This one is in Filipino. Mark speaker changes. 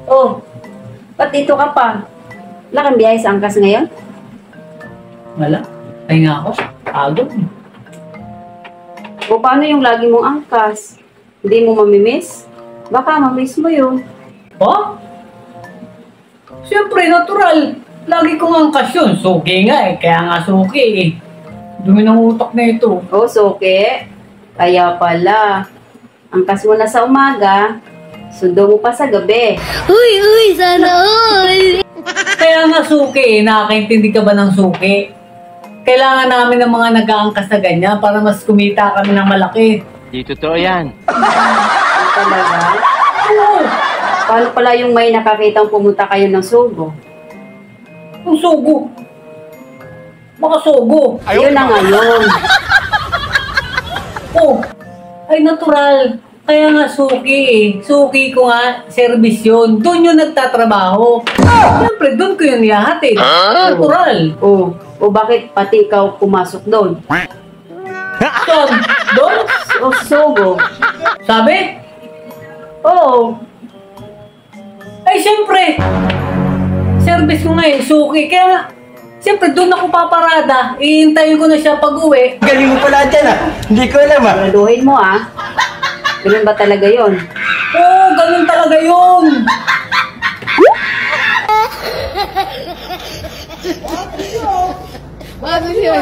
Speaker 1: Oh, ba't dito ka pa? Wala kang biyahe sa angkas ngayon?
Speaker 2: Wala. Ay nga ako. Agad.
Speaker 1: O paano yung lagi mong angkas? Hindi mo mamimiss? Baka mamiss mo yun.
Speaker 2: Oh? Siyempre, natural. Lagi kong angkas yun. Suki nga eh. Kaya nga suki eh. Dumi ng utak na ito.
Speaker 1: O, suki. Kaya pala. Angkas mo na sa umaga, sundo mo pa sa gabi.
Speaker 3: Uy, sana all!
Speaker 2: Kaya nga suki eh. Nakakaintindi ka ba ng suki? Kailangan namin ng mga nag-aangkas na ganyan para mas kumita kami ng malaki.
Speaker 4: Di totoo yan.
Speaker 1: Talaga?
Speaker 2: Oo.
Speaker 1: Paano pala yung may nakakitang pumunta kayo ng Sugo?
Speaker 2: Ang sugo. Mga sugo.
Speaker 1: Yun na ngayon.
Speaker 2: Oh, ay natural. Kaya nga suki eh. Suki ko nga, service yun. Doon yung nagtatrabaho. Siyempre, doon ko yun ihahatid. Natural.
Speaker 1: O bakit pati ikaw pumasok doon?
Speaker 2: Doon? Doon?
Speaker 1: O Sugo?
Speaker 2: Sabi?
Speaker 1: Oo.
Speaker 2: Ay, siyempre. Service ko nga eh, suki. Kaya nga, siyempre, doon ako paparada. Iintayin ko na siya pag-uwi.
Speaker 4: Galing mo pala dyan ah. Hindi ko alam ah.
Speaker 1: Graduhin mo ah. Ganun ba talaga yon?
Speaker 2: Oo, ganun talaga yun.
Speaker 3: Bago siya.